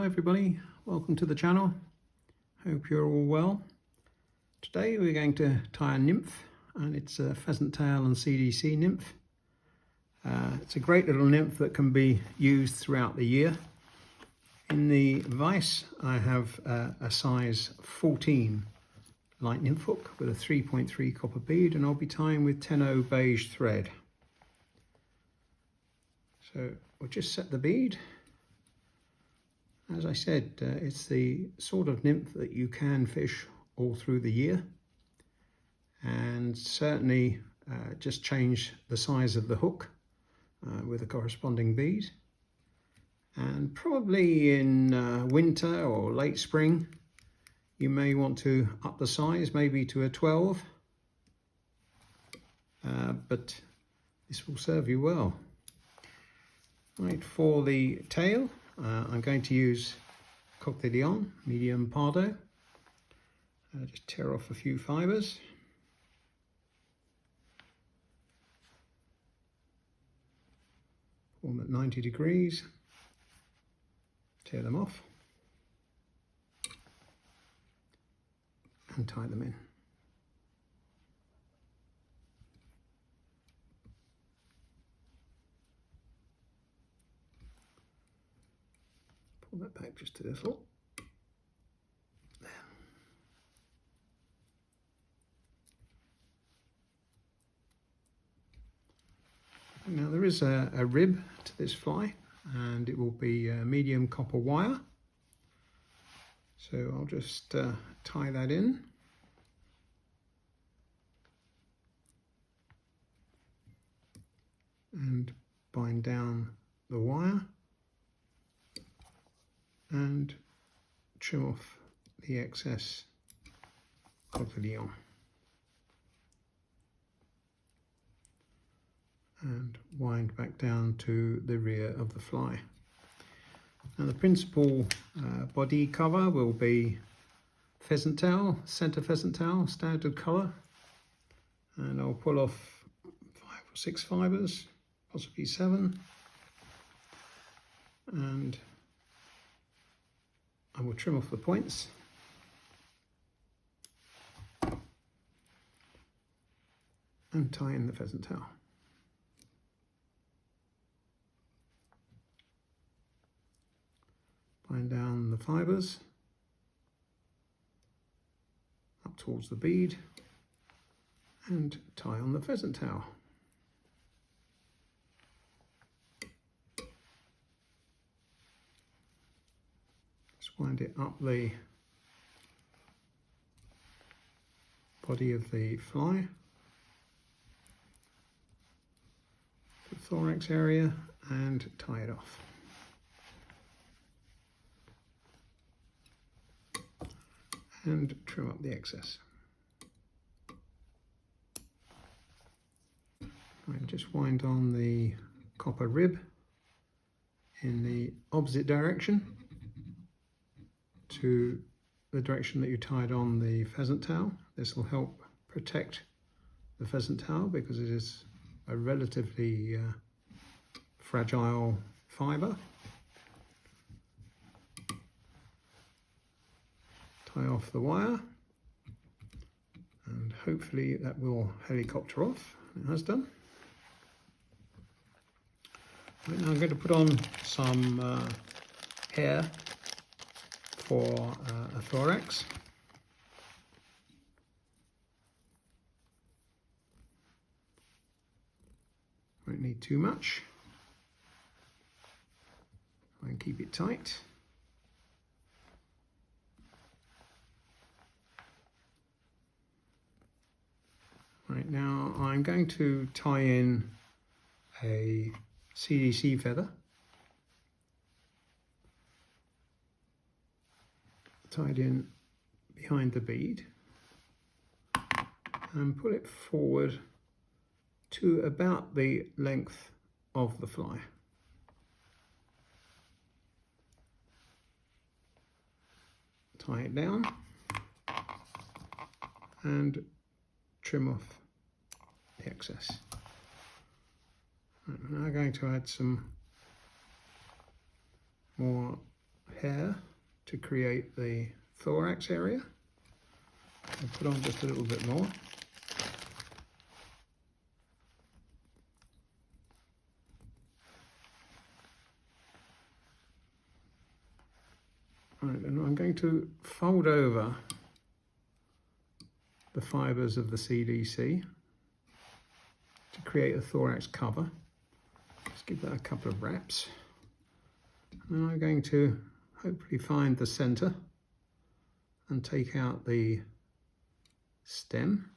everybody, welcome to the channel. Hope you're all well. Today we're going to tie a nymph, and it's a pheasant tail and CDC nymph. It's a great little nymph that can be used throughout the year. In the vise I have a size 14 light nymph hook with a 3.3 copper bead, and I'll be tying with 10/0 beige thread. So we'll just set the bead. As I said, it's the sort of nymph that you can fish all through the year, and certainly just change the size of the hook with a corresponding bead. And probably in winter or late spring, you may want to up the size, maybe to a 12, but this will serve you well. Right, for the tail, I'm going to use coq de Leon, medium pardo. Just tear off a few fibres. Pull them at 90 degrees. Tear them off. And tie them in. Pull that back just a little. There. Now there is a rib to this fly, and it will be medium copper wire. So I'll just tie that in. And bind down the wire. And trim off the excess coq de Leon. And wind back down to the rear of the fly. Now the principal body cover will be pheasant tail, centre pheasant tail, standard colour. And I'll pull off 5 or 6 fibres, possibly 7. And I will trim off the points. And tie in the pheasant tail. Bind down the fibres up towards the bead and tie on the pheasant tail. Wind it up the body of the fly, the thorax area, and tie it off. And trim up the excess. And just wind on the copper rib in the opposite direction to the direction that you tied on the pheasant tail. This will help protect the pheasant tail because it is a relatively fragile fibre. Tie off the wire, and hopefully that will helicopter off. It has done. Right, now I'm going to put on some hair for a thorax. Won't need too much. Try and keep it tight. Right, now I'm going to tie in a CDC feather. Tied in behind the bead, and pull it forward to about the length of the fly. Tie it down and trim off the excess. I'm now going to add some more hair to create the thorax area. I'll put on just a little bit more. Right, and I'm going to fold over the fibres of the CDC to create a thorax cover. Just give that a couple of wraps. And I'm going to hopefully find the centre and take out the stem.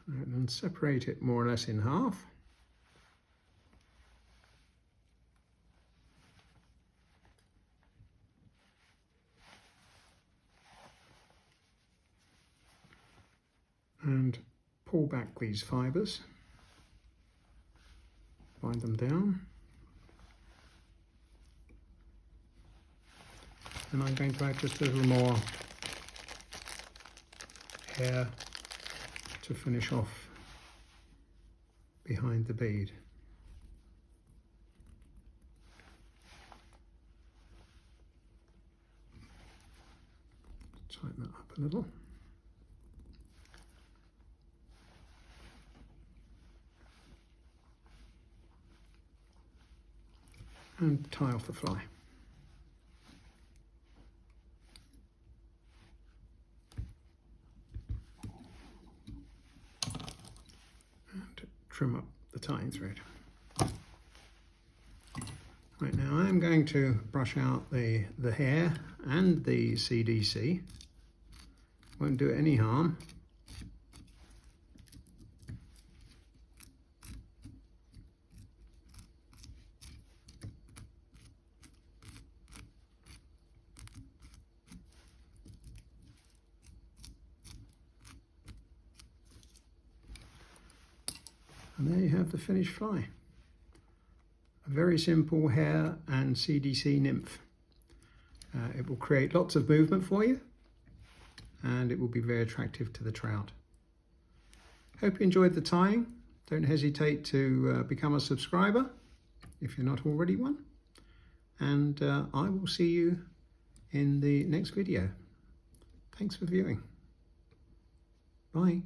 And then separate it more or less in half. And pull back these fibres, bind them down, and I'm going to add just a little more hair to finish off behind the bead. Tighten that up a little. And tie off the fly. And trim up the tying thread. Right, now I'm going to brush out the hair and the CDC. Won't do it any harm. And there you have the finished fly. A very simple hair and CDC nymph. It will create lots of movement for you, and it will be very attractive to the trout. Hope you enjoyed the tying. Don't hesitate to become a subscriber if you're not already one. And I will see you in the next video. Thanks for viewing. Bye.